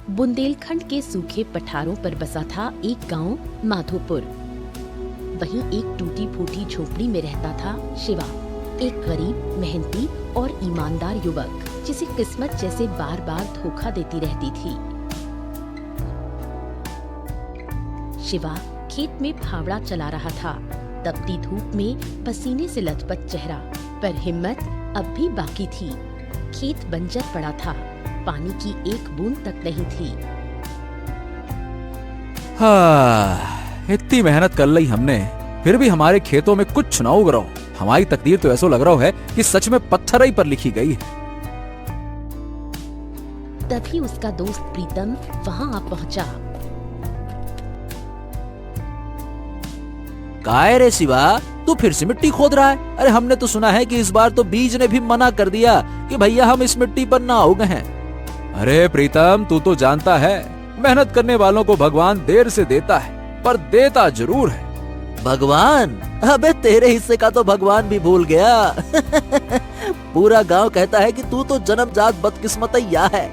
बुंदेलखंड के सूखे पठारों पर बसा था एक गांव माधोपुर। वहीं एक टूटी फूटी झोपड़ी में रहता था शिवा, एक गरीब, मेहनती और ईमानदार युवक जिसे किस्मत जैसे बार बार धोखा देती रहती थी। शिवा खेत में फावड़ा चला रहा था, तपती धूप में पसीने से लथपथ चेहरा, पर हिम्मत अब भी बाकी थी। खेत बंजर पड़ा था, पानी की एक बूंद तक नहीं थी। इतनी मेहनत कर ली हमने, फिर भी हमारे खेतों में कुछ ना उग रहा। हमारी तकदीर तो ऐसा लग रहा है कि सच में पत्थर ही पर लिखी गई है। तभी उसका दोस्त प्रीतम वहाँ आ पहुँचा। काय रे शिवा, तू फिर से मिट्टी खोद रहा है? अरे हमने तो सुना है कि इस बार तो बीज ने भी मना कर दिया कि भैया हम इस मिट्टी पर ना उगे हैं। अरे प्रीतम, तू तो जानता है मेहनत करने वालों को भगवान देर से देता है, पर देता जरूर है। भगवान? अबे तेरे हिस्से का तो भगवान भी भूल गया। पूरा गांव कहता है कि तू तो जन्मजात बदकिस्मतैया है।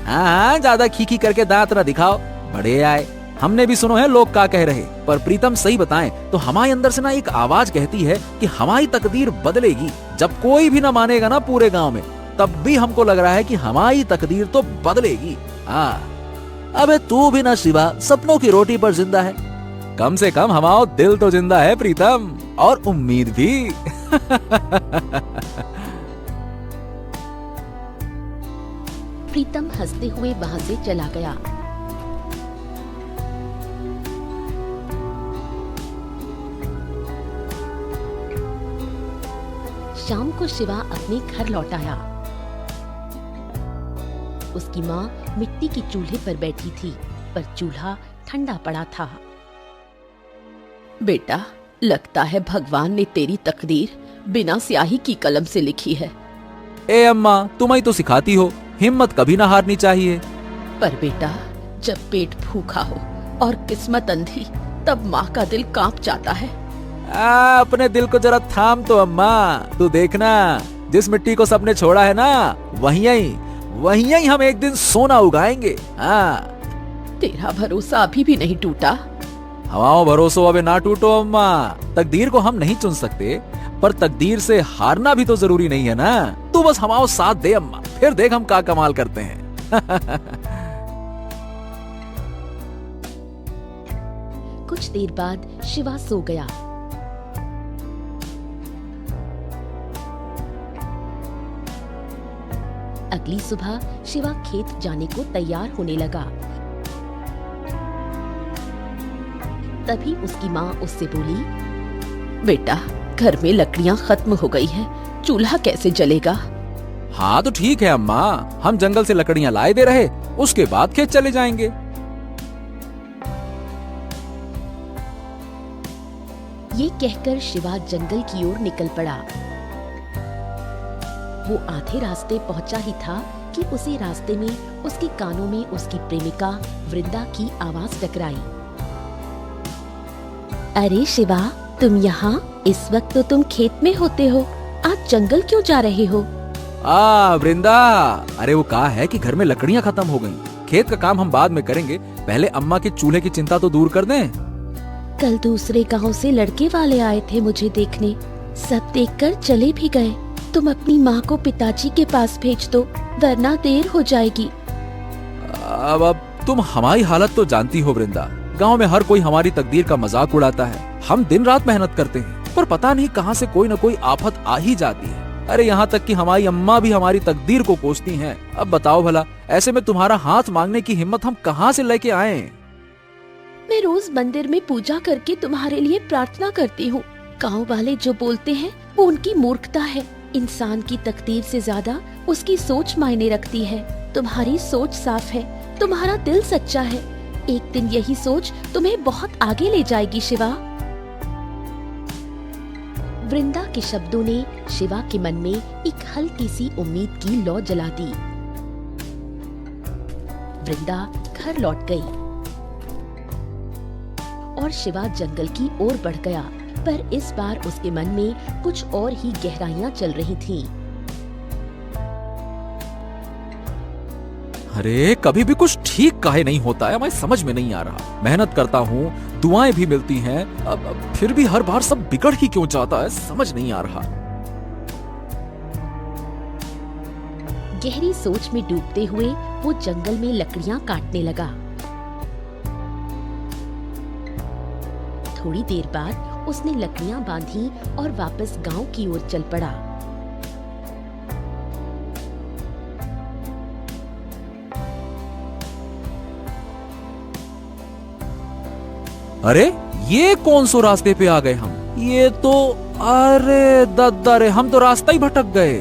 हाँ, ज्यादा खीखी करके दांत न दिखाओ, बड़े आए। हमने भी सुनो है लोग क्या कह रहे, पर प्रीतम सही बताएं तो हमारे अंदर से ना एक आवाज कहती है कि हमारी तकदीर बदलेगी। जब कोई भी ना मानेगा ना पूरे गांव में, तब भी हमको लग रहा है कि हमारी तकदीर तो बदलेगी। हाँ, अबे तू भी ना शिवा सपनों की रोटी पर जिंदा है। कम से कम हमारा दिल तो जिंदा है प्रीतम, और उम्मीद भी। प्रीतम हंसते हुए वहाँ से चला गया। शाम को शिवा अपने घर लौट आया। उसकी माँ मिट्टी के चूल्हे पर बैठी थी, पर चूल्हा ठंडा पड़ा था। बेटा, लगता है भगवान ने तेरी तकदीर बिना स्याही की कलम से लिखी है। ए अम्मा, तुम ही तो सिखाती हो, हिम्मत कभी ना हारनी चाहिए। पर बेटा, जब पेट भूखा हो और किस्मत अंधी, तब माँ का दिल कांप जाता है। अपने दिल को जरा थाम तो अम्मा। तू देखना, जिस मिट्टी को सबने छोड़ा है ना, वहीं हम एक दिन सोना उगाएंगे। हाँ, तेरा भरोसा अभी भी नहीं टूटा? हमारा भरोसा अबे ना टूटो अम्मा। तकदीर को हम नहीं चुन सकते, पर तकदीर से हारना भी तो जरूरी नहीं है ना। तू बस हमारा साथ दे अम्मा, फिर देख हम क्या कमाल करते हैं। कुछ देर बाद शिवा सो गया। अगली सुबह शिवा खेत जाने को तैयार होने लगा। तभी उसकी माँ उससे बोली, बेटा, घर में लकड़ियाँ खत्म हो गई है, चूल्हा कैसे जलेगा? हाँ तो ठीक है अम्मा, हम जंगल से लकड़ियाँ लाए दे रहे, उसके बाद खेत चले जाएंगे। ये कहकर शिवा जंगल की ओर निकल पड़ा। वो आधे रास्ते पहुंचा ही था कि उसी रास्ते में उसके कानों में उसकी प्रेमिका वृंदा की आवाज टकराई। अरे शिवा, तुम यहाँ? इस वक्त तो तुम खेत में होते हो, आज जंगल क्यों जा रहे हो? वृंदा, अरे वो कहा है कि घर में लकड़ियाँ खत्म हो गईं, खेत का काम हम बाद में करेंगे, पहले अम्मा के चूल्हे की चिंता तो दूर कर दें। कल दूसरे गांव से लड़के वाले आए थे मुझे देखने, सब देखकर चले भी गए। तुम अपनी माँ को पिताजी के पास भेज दो, वरना देर हो जाएगी। अब तुम हमारी हालत तो जानती हो वृंदा, गांव में हर कोई हमारी तकदीर का मजाक उड़ाता है। हम दिन रात मेहनत करते हैं, पर पता नहीं कहां से कोई न कोई आफत आ ही जाती है। अरे यहाँ तक कि हमारी अम्मा भी हमारी तकदीर को कोसती हैं। अब बताओ भला, ऐसे में तुम्हारा हाथ मांगने की हिम्मत हम कहां से लेके आए? मैं रोज मंदिर में पूजा करके तुम्हारे लिए प्रार्थना करती हूँ। गाँव वाले जो बोलते हैं वो उनकी मूर्खता है। इंसान की तकदीर से ज्यादा उसकी सोच मायने रखती है। तुम्हारी सोच साफ है, तुम्हारा दिल सच्चा है। एक दिन यही सोच तुम्हें बहुत आगे ले जाएगी शिवा। वृंदा के शब्दों ने शिवा के मन में एक हल्की सी उम्मीद की लौ जला दी। वृंदा घर लौट गई और शिवा जंगल की ओर बढ़ गया, पर इस बार उसके मन में कुछ और ही गहराइयां चल रही थीं। अरे कभी भी कुछ ठीक काहे नहीं होता है, मैं समझ में नहीं आ रहा। मेहनत करता हूँ, दुआएं भी मिलती हैं, अब फिर भी हर बार सब बिगड़ ही क्यों जाता है, समझ नहीं आ रहा। गहरी सोच में डूबते हुए वो जंगल में लकड़ियां काटने लगा। थोड़ी देर बाद उसने लकड़ियां बांधी और वापस गांव की ओर चल पड़ा। अरे ये कौन सो रास्ते पे आ गए हम? ये तो, अरे दद्दा रे, हम तो रास्ता ही भटक गए।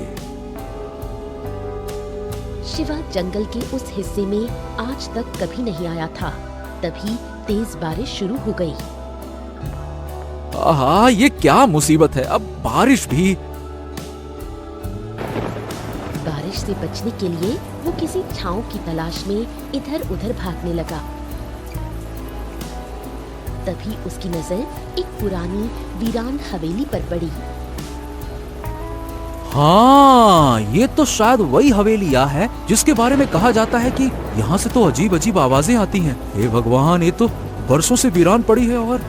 शिवा जंगल के उस हिस्से में आज तक कभी नहीं आया था। तभी तेज बारिश शुरू हो गई। आहा, ये क्या मुसीबत है, अब बारिश भी। बारिश से बचने के लिए वो किसी छांव की तलाश में इधर उधर भागने लगा। तभी उसकी नजर एक पुरानी वीरान हवेली पर पड़ी। हाँ, ये तो शायद वही हवेलिया है जिसके बारे में कहा जाता है कि यहाँ से तो अजीब अजीब आवाजें आती हैं। हे भगवान, ये तो बरसों से वीरान पड़ी है और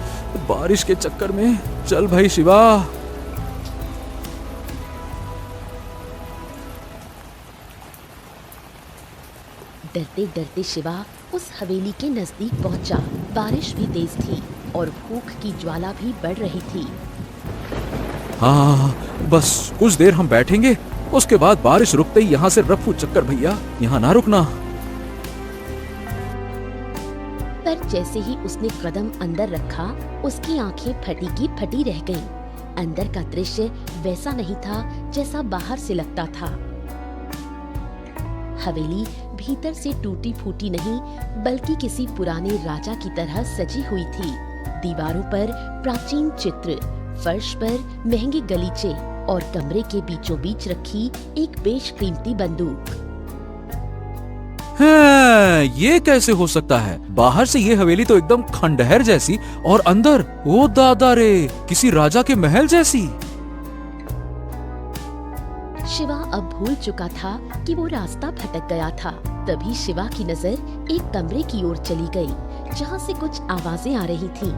बारिश के चक्कर में। चल भाई शिवा। डरते डरते शिवा उस हवेली के नजदीक पहुंचा। बारिश भी तेज थी और भूख की ज्वाला भी बढ़ रही थी। हाँ, बस कुछ देर हम बैठेंगे, उसके बाद बारिश रुकते ही यहाँ से रफू चक्कर भैया, यहाँ ना रुकना। पर जैसे ही उसने कदम अंदर रखा, उसकी आंखें फटी की फटी रह गईं। अंदर का दृश्य वैसा नहीं था जैसा बाहर से लगता था। हवेली भीतर से टूटी फूटी नहीं, बल्कि किसी पुराने राजा की तरह सजी हुई थी। दीवारों पर प्राचीन चित्र, फर्श पर महंगे गलीचे और कमरे के बीचों बीच रखी एक बेशकीमती बंदूक। है, ये कैसे हो सकता है? बाहर से ये हवेली तो एकदम खंडहर जैसी और अंदर, ओ दादा रे, किसी राजा के महल जैसी। शिवा अब भूल चुका था कि वो रास्ता भटक गया था। तभी शिवा की नजर एक कमरे की ओर चली गई, जहाँ से कुछ आवाजें आ रही थीं।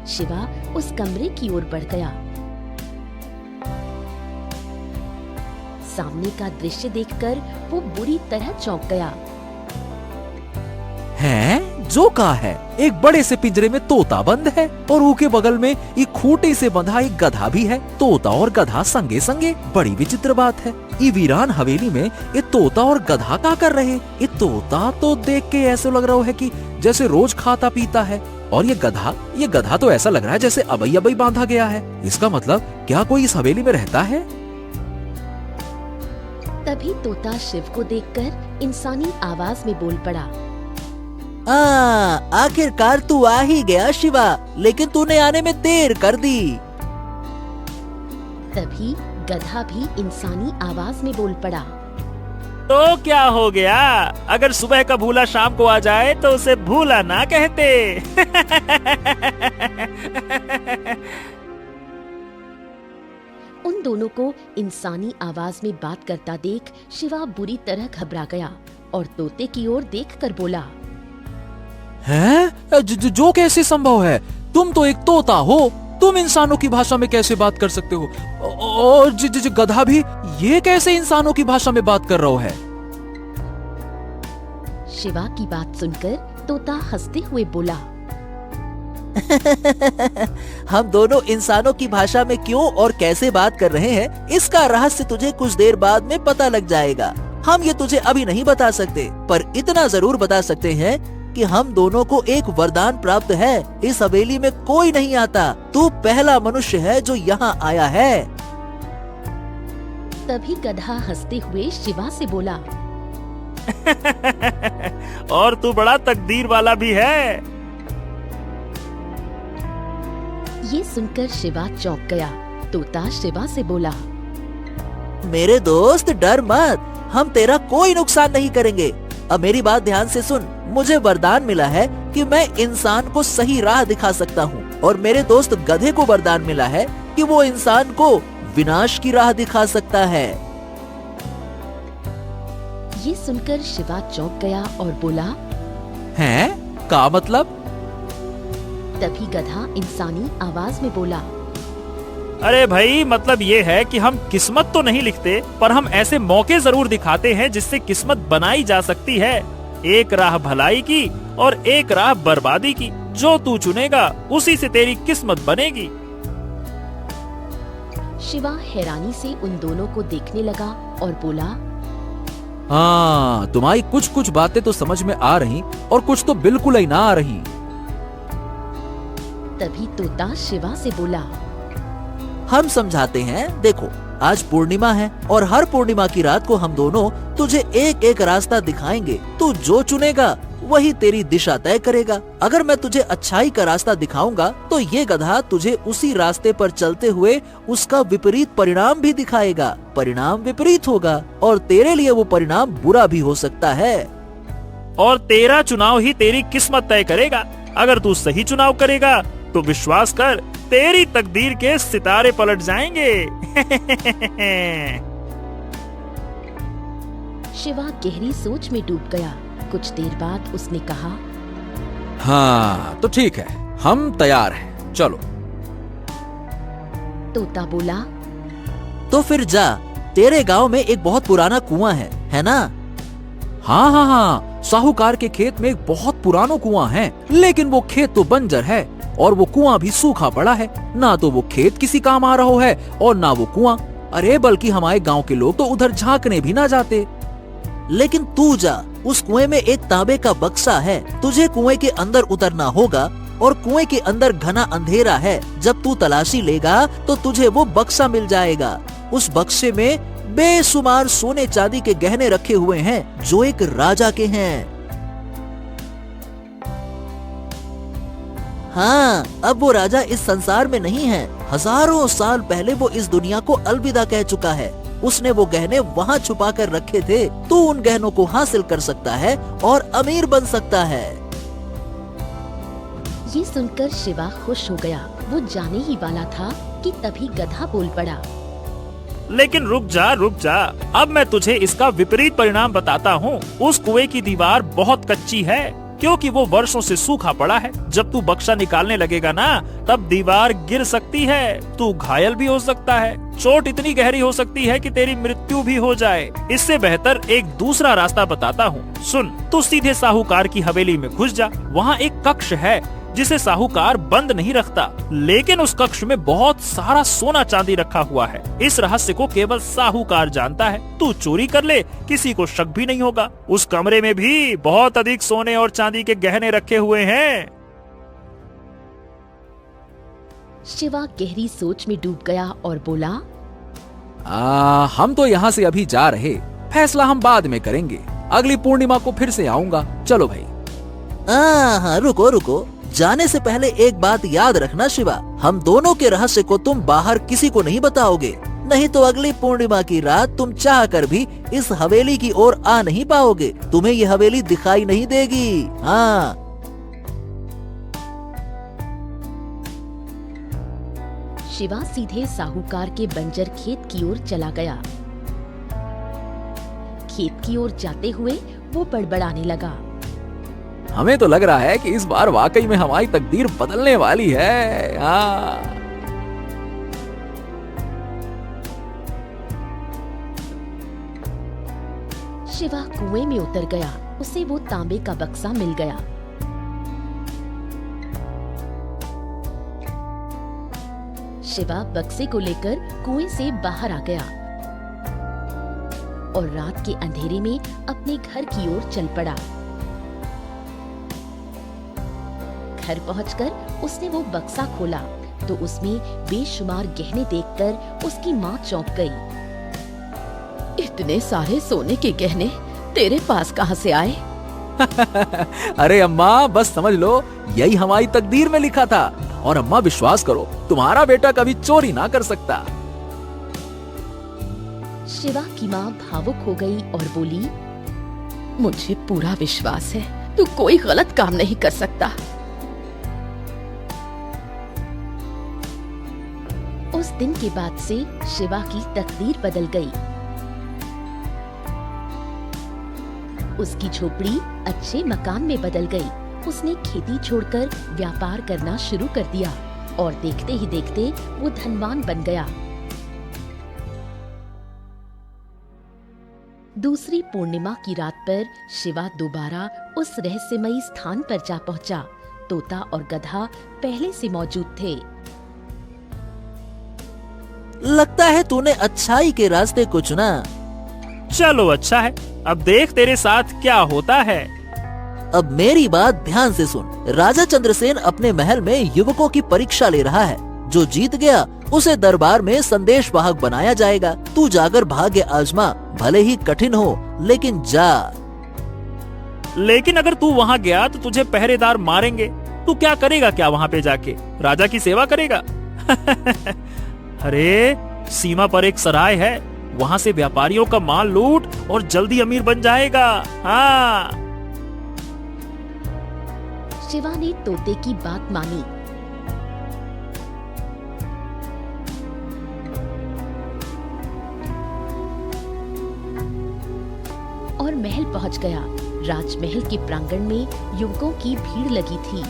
शिवा उस कमरे की ओर बढ़ गया। सामने का दृश्य देखकर वो बुरी तरह चौंक गया। है, जो कहा है, एक बड़े से पिंजरे में तोता बंद है और उसके बगल में एक खूंटे से बंधा एक गधा भी है। तोता और गधा संगे संगे, बड़ी विचित्र बात है। ये वीरान हवेली में ये तोता और गधा क्या कर रहे? ये तोता तो देख के ऐसे लग रहा है कि जैसे रोज खाता पीता है, और ये गधा तो ऐसा लग रहा है जैसे अबई अबई बांधा गया है। इसका मतलब क्या कोई इस हवेली में रहता है? तभी तोता शिव को देखकर इंसानी आवाज में बोल पड़ा। आखिरकार तू आ ही गया शिवा, लेकिन तूने आने में देर कर दी। तभी गधा भी इंसानी आवाज में बोल पड़ा। तो क्या हो गया? अगर सुबह का भूला शाम को आ जाए तो उसे भूला ना कहते। उन दोनों को इंसानी आवाज में बात करता देख शिवा बुरी तरह घबरा गया और तोते की ओर देखकर बोला, हैं? जो कैसे संभव है? तुम तो एक तोता हो, तुम इंसानों की भाषा में कैसे बात कर सकते हो? और गधा भी, ये कैसे इंसानों की भाषा में बात कर रहा है? शिवा की बात सुनकर तोता हंसते हुए बोला, हम दोनों इंसानों की भाषा में क्यों और कैसे बात कर रहे हैं, इसका रहस्य तुझे कुछ देर बाद में पता लग जाएगा। हम ये तुझे अभी नहीं बता सकते, पर इतना जरूर बता सकते हैं कि हम दोनों को एक वरदान प्राप्त है। इस हवेली में कोई नहीं आता, तू पहला मनुष्य है जो यहाँ आया है। तभी गधा हंसते हुए शिवा से बोला, और तू बड़ा तकदीर वाला भी है। ये सुनकर शिवा चौंक गया। तोता शिवा से बोला, मेरे दोस्त डर मत, हम तेरा कोई नुकसान नहीं करेंगे। अब मेरी बात ध्यान से सुन, मुझे वरदान मिला है कि मैं इंसान को सही राह दिखा सकता हूँ, और मेरे दोस्त गधे को वरदान मिला है कि वो इंसान को विनाश की राह दिखा सकता है। ये सुनकर शिवा चौंक गया और बोला। हैं? का मतलब? तभी गधा इंसानी आवाज में बोला। अरे भाई, मतलब ये है कि हम किस्मत तो नहीं लिखते, पर हम ऐसे मौके जरूर दिखाते हैं जिससे किस्मत बनाई जा सकती है। एक राह भलाई की और एक राह बर्बादी की। जो तू चुनेगा उसी से तेरी किस्मत बनेगी। शिवा हैरानी से उन दोनों को देखने लगा और बोला। हाँ, तुम्हारी कुछ कुछ बातें तो समझ में आ रही और कुछ तो बिल्कुल ही ना आ रही। तभी तोता शिवा से बोला। हम समझाते हैं। देखो, आज पूर्णिमा है और हर पूर्णिमा की रात को हम दोनों तुझे एक एक रास्ता दिखाएंगे। तू जो चुनेगा वही तेरी दिशा तय करेगा। अगर मैं तुझे अच्छाई का रास्ता दिखाऊंगा तो ये गधा तुझे उसी रास्ते पर चलते हुए उसका विपरीत परिणाम भी दिखाएगा। परिणाम विपरीत होगा और तेरे लिए वो परिणाम बुरा भी हो सकता है। और तेरा चुनाव ही तेरी किस्मत तय करेगा। अगर तू सही चुनाव करेगा तो विश्वास कर, तेरी तकदीर के सितारे पलट जाएंगे। शिवा गहरी सोच में डूब गया। कुछ देर बाद उसने कहा। हाँ, तो ठीक है, हम तैयार हैं, चलो। तोता बोला। तो फिर जा, तेरे गांव में एक बहुत पुराना कुआं है ना? हाँ हाँ हाँ, साहूकार के खेत में एक बहुत पुराना कुआं है, लेकिन वो खेत तो बंजर है और वो कुआं भी सूखा पड़ा है। ना तो वो खेत किसी काम आ रहा है और ना वो कुआं। अरे बल्कि हमारे गांव के लोग तो उधर झांकने भी ना जाते। लेकिन तू जा, उस कुएं में एक तांबे का बक्सा है। तुझे कुएं के अंदर उतरना होगा और कुएं के अंदर घना अंधेरा है। जब तू तलाशी लेगा तो तुझे वो बक्सा मिल जाएगा। उस बक्से में बेशुमार सोने चांदी के गहने रखे हुए हैं जो एक राजा के हैं। हाँ, अब वो राजा इस संसार में नहीं है। हजारों साल पहले वो इस दुनिया को अलविदा कह चुका है। उसने वो गहने वहाँ छुपा कर रखे थे। तू उन गहनों को हासिल कर सकता है और अमीर बन सकता है। ये सुनकर शिवा खुश हो गया। वो जाने ही वाला था कि तभी गधा बोल पड़ा। लेकिन रुक जा, अब मैं तुझे इसका विपरीत परिणाम बताता हूँ। उस कुएं की दीवार बहुत कच्ची है, क्योंकि वो वर्षों से सूखा पड़ा है। जब तू बक्सा निकालने लगेगा ना, तब दीवार गिर सकती है। तू घायल भी हो सकता है। चोट इतनी गहरी हो सकती है कि तेरी मृत्यु भी हो जाए। इससे बेहतर एक दूसरा रास्ता बताता हूँ। सुन, तू सीधे साहूकार की हवेली में घुस जा। वहाँ एक कक्ष है जिसे साहूकार बंद नहीं रखता, लेकिन उस कक्ष में बहुत सारा सोना चांदी रखा हुआ है। इस रहस्य को केवल साहूकार जानता है। तू चोरी कर ले, किसी को शक भी नहीं होगा। उस कमरे में भी बहुत अधिक सोने और चांदी के गहने रखे हुए हैं। शिवा गहरी सोच में डूब गया और बोला। हम तो यहाँ से अभी जा रहे, फैसला हम बाद में करेंगे। अगली पूर्णिमा को फिर से आऊंगा। चलो भाई। हाँ, रुको। जाने से पहले एक बात याद रखना शिवा, हम दोनों के रहस्य को तुम बाहर किसी को नहीं बताओगे, नहीं तो अगली पूर्णिमा की रात तुम चाह कर भी इस हवेली की ओर आ नहीं पाओगे। तुम्हें ये हवेली दिखाई नहीं देगी। हाँ। शिवा सीधे साहूकार के बंजर खेत की ओर चला गया। खेत की ओर जाते हुए वो बड़बड़ाने लगा। हमें तो लग रहा है कि इस बार वाकई में हमारी तकदीर बदलने वाली है। शिवा कुएं में उतर गया। उसे वो तांबे का बक्सा मिल गया। शिवा बक्से को लेकर कुएं से बाहर आ गया और रात के अंधेरे में अपने घर की ओर चल पड़ा। घर पहुंचकर उसने वो बक्सा खोला तो उसमें बेशुमार गहने देखकर उसकी माँ चौंक गई। इतने सारे सोने के गहने तेरे पास कहाँ से आए? अरे अम्मा, बस समझ लो यही हमारी तकदीर में लिखा था। और अम्मा विश्वास करो, तुम्हारा बेटा कभी चोरी ना कर सकता। शिवा की माँ भावुक हो गई और बोली, मुझे पूरा विश्वास है तू कोई गलत काम नहीं कर सकता। उस दिन के बाद से शिवा की तकदीर बदल गई। उसकी झोपड़ी अच्छे मकान में बदल गई। उसने खेती छोड़कर व्यापार करना शुरू कर दिया और देखते ही देखते वो धनवान बन गया। दूसरी पूर्णिमा की रात पर शिवा दोबारा उस रहस्यमयी स्थान पर जा पहुंचा। तोता और गधा पहले से मौजूद थे। लगता है तूने अच्छाई के रास्ते को चुना। चलो अच्छा है, अब देख तेरे साथ क्या होता है। अब मेरी बात ध्यान से सुन। राजा चंद्रसेन अपने महल में युवकों की परीक्षा ले रहा है। जो जीत गया उसे दरबार में संदेश वाहक बनाया जाएगा। तू जाकर भाग्य आजमा, भले ही कठिन हो, लेकिन जा। लेकिन अगर तू वहाँ गया तो तुझे पहरेदार मारेंगे। तू क्या करेगा, क्या वहाँ पे जाके राजा की सेवा करेगा? अरे सीमा पर एक सराय है, वहाँ से व्यापारियों का माल लूट और जल्दी अमीर बन जाएगा। हाँ। शिवा ने तोते की बात मानी। और महल पहुंच गया। राजमहल के प्रांगण में युवकों की भीड़ लगी थी।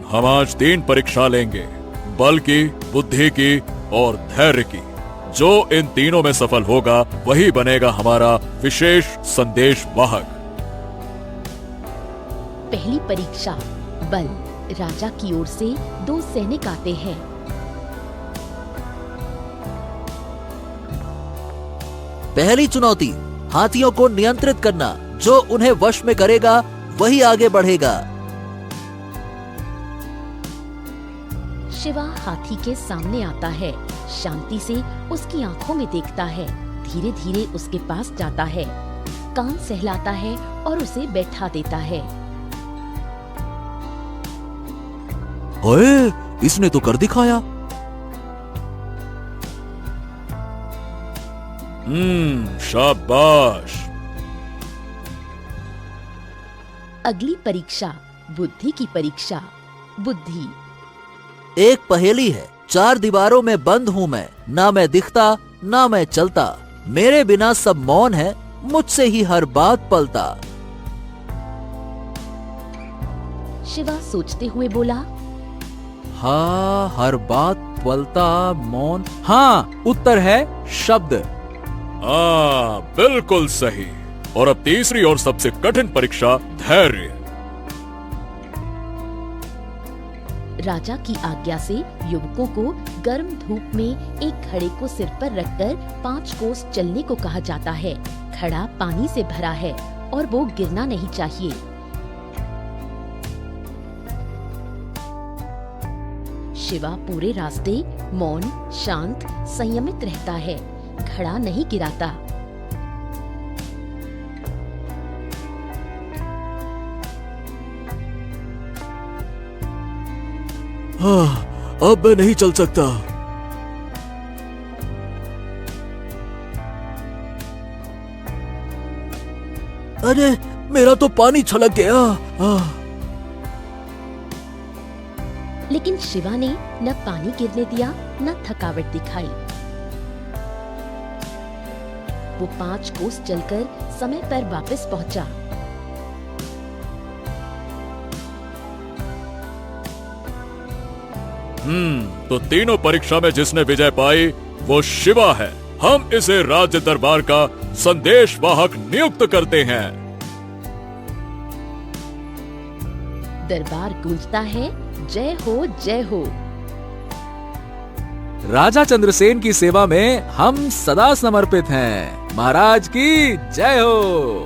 हम आज 3 परीक्षा लेंगे, बल की, बुद्धि की और धैर्य की। जो इन तीनों में सफल होगा वही बनेगा हमारा विशेष संदेश वाहक। पहली परीक्षा बल। राजा की ओर से 2 सैनिक आते हैं। पहली चुनौती, हाथियों को नियंत्रित करना। जो उन्हें वश में करेगा वही आगे बढ़ेगा। शिवा हाथी के सामने आता है, शांति से उसकी आंखों में देखता है, धीरे धीरे उसके पास जाता है, कान सहलाता है और उसे बैठा देता है। ओए, इसने तो कर दिखाया। शाबाश। अगली परीक्षा बुद्धि की परीक्षा। बुद्धि। एक पहेली है। 4 दीवारों में बंद हूँ मैं, ना मैं दिखता ना मैं चलता। मेरे बिना सब मौन है, मुझसे ही हर बात पलता। शिवा सोचते हुए बोला, हाँ, हर बात पलता, मौन। हाँ, उत्तर है शब्द। हाँ, बिल्कुल सही। और अब तीसरी और सबसे कठिन परीक्षा धैर्य। राजा की आज्ञा से युवकों को गर्म धूप में एक घड़े को सिर पर रखकर 5 कोस चलने को कहा जाता है। घड़ा पानी से भरा है और वो गिरना नहीं चाहिए। शिवा पूरे रास्ते मौन, शांत, संयमित रहता है। घड़ा नहीं गिराता। अब मैं नहीं चल सकता। अरे मेरा तो पानी छलक गया। लेकिन शिवा ने न पानी गिरने दिया न थकावट दिखाई। वो 5 कोस चलकर समय पर वापस पहुंचा। तो तीनों परीक्षा में जिसने विजय पाई वो शिवा है। हम इसे राज्य दरबार का संदेश वाहक नियुक्त करते हैं। दरबार गूंजता है, जय हो जय हो। राजा चंद्रसेन की सेवा में हम सदा समर्पित हैं। महाराज की जय हो।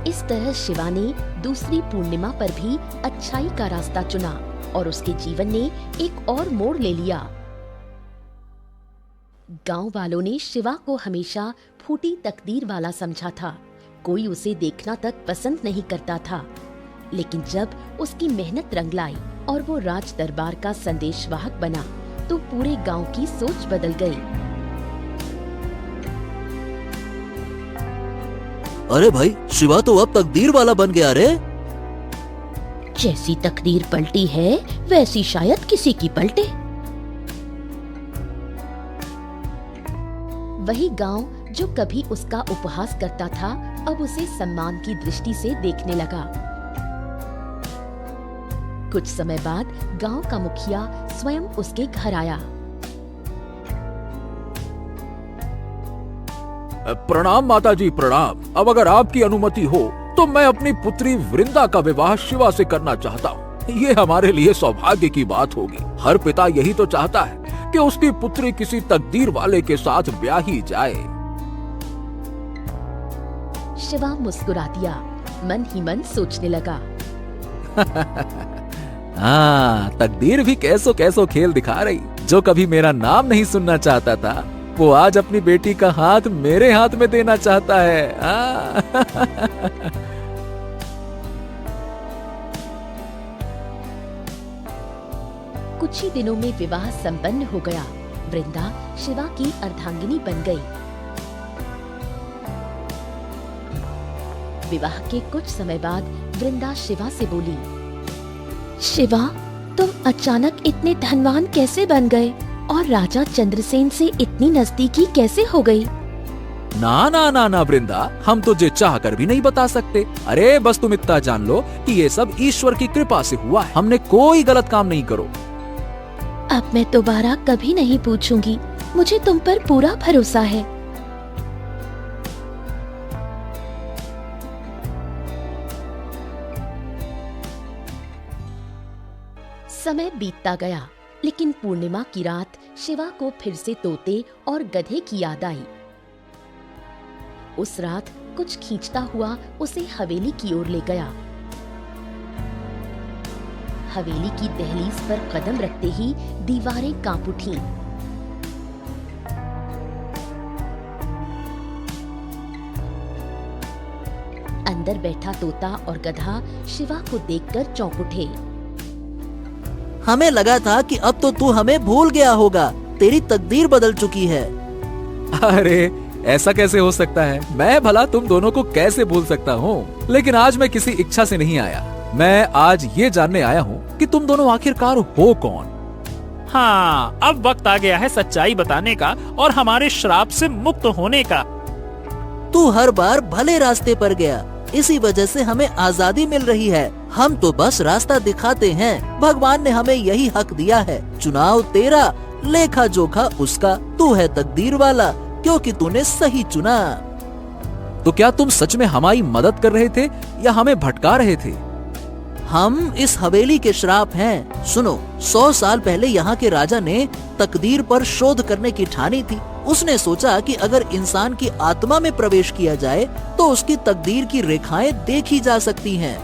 इस तरह शिवा ने दूसरी पूर्णिमा पर भी अच्छाई का रास्ता चुना और उसके जीवन ने एक और मोड़ ले लिया। गांव वालों ने शिवा को हमेशा फूटी तकदीर वाला समझा था। कोई उसे देखना तक पसंद नहीं करता था। लेकिन जब उसकी मेहनत रंग लाई और वो राज दरबार का संदेशवाहक बना तो पूरे गांव की सोच बदल गई। अरे भाई, शिवा तो अब तकदीर वाला बन गया रे। जैसी तकदीर पलटी है वैसी शायद किसी की पलटे। वही गांव जो कभी उसका उपहास करता था अब उसे सम्मान की दृष्टि से देखने लगा। कुछ समय बाद गांव का मुखिया स्वयं उसके घर आया। प्रणाम माता जी, प्रणाम। अब अगर आपकी अनुमति हो तो मैं अपनी पुत्री वृंदा का विवाह शिवा से करना चाहता हूँ। ये हमारे लिए सौभाग्य की बात होगी। हर पिता यही तो चाहता है कि उसकी पुत्री किसी तकदीर वाले के साथ ब्याही जाए। शिवा मुस्कुरा दिया, मन ही मन सोचने लगा। हाँ, तकदीर भी कैसो कैसो खेल दिखा रही। जो कभी मेरा नाम नहीं सुनना चाहता था वो आज अपनी बेटी का हाथ मेरे हाथ में देना चाहता है। कुछ ही दिनों में विवाह संपन्न हो गया। वृंदा शिवा की अर्धांगिनी बन गई। विवाह के कुछ समय बाद वृंदा शिवा से बोली, शिवा, तुम अचानक इतने धनवान कैसे बन गए और राजा चंद्रसेन से इतनी नजदीकी कैसे हो गई? ना ना ना ना वृंदा, हम तुझे चाह कर भी नहीं बता सकते। अरे बस तुम इतना जान लो कि ये सब ईश्वर की कृपा से हुआ है। हमने कोई गलत काम नहीं करो। अब मैं दोबारा कभी नहीं पूछूंगी। मुझे तुम पर पूरा भरोसा है। समय बीतता गया, लेकिन पूर्णिमा की रात शिवा को फिर से तोते और गधे की याद आई। उस रात कुछ खींचता हुआ उसे हवेली की ओर ले गया। हवेली की दहलीज पर कदम रखते ही दीवारें कांप उठीं। अंदर बैठा तोता और गधा शिवा को देखकर चौंक उठे। हमें लगा था कि अब तो तू हमें भूल गया होगा। तेरी तकदीर बदल चुकी है। अरे ऐसा कैसे हो सकता है? मैं भला तुम दोनों को कैसे भूल सकता हूँ? लेकिन आज मैं किसी इच्छा से नहीं आया। मैं आज ये जानने आया हूँ कि तुम दोनों आखिरकार हो कौन। हाँ, अब वक्त आ गया है सच्चाई बताने का और हमारे श्राप से मुक्त होने का। तू हर बार भले रास्ते पर गया, इसी वजह से हमें आजादी मिल रही है। हम तो बस रास्ता दिखाते हैं। भगवान ने हमें यही हक दिया है। चुनाव तेरा, लेखा जोखा उसका। तू है तकदीर वाला क्योंकि तूने सही चुना। तो क्या तुम सच में हमारी मदद कर रहे थे या हमें भटका रहे थे? हम इस हवेली के श्राप हैं। सुनो, 100 साल पहले यहाँ के राजा ने तकदीर पर शोध करने की ठानी थी। उसने सोचा कि अगर इंसान की आत्मा में प्रवेश किया जाए तो उसकी तकदीर की रेखाएं देखी जा सकती हैं।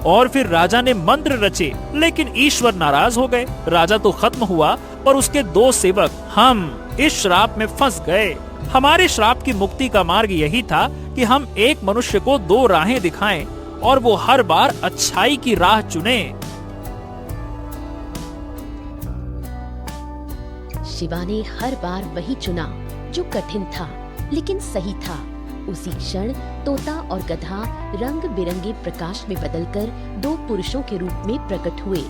और फिर राजा ने मंत्र रचे, लेकिन ईश्वर नाराज हो गए। राजा तो खत्म हुआ पर उसके 2 सेवक हम इस श्राप में फंस गए। हमारे श्राप की मुक्ति का मार्ग यही था कि हम एक मनुष्य को 2 राहें दिखाएं और वो हर बार अच्छाई की राह चुने। शिवा ने हर बार वही चुना जो कठिन था लेकिन सही था। उसी क्षण तोता और गधा रंग बिरंगे प्रकाश में बदलकर 2 पुरुषों के रूप में प्रकट हुए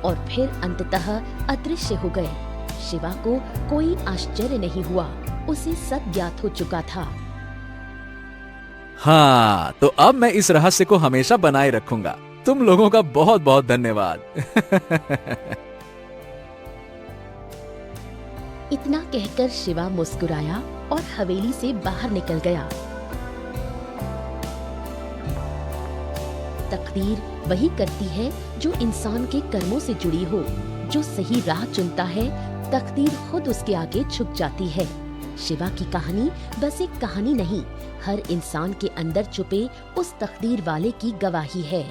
और फिर अंततः अदृश्य हो गए। शिवा को कोई आश्चर्य नहीं हुआ, उसे सब ज्ञात हो चुका था। हाँ, तो अब मैं इस रहस्य को हमेशा बनाए रखूंगा। तुम लोगों का बहुत बहुत धन्यवाद। इतना कहकर शिवा मुस्कुराया और हवेली से बाहर निकल गया। तकदीर वही करती है जो इंसान के कर्मों से जुड़ी हो। जो सही राह चुनता है, तकदीर खुद उसके आगे झुक जाती है। शिवा की कहानी बस एक कहानी नहीं, हर इंसान के अंदर छुपे उस तकदीर वाले की गवाही है।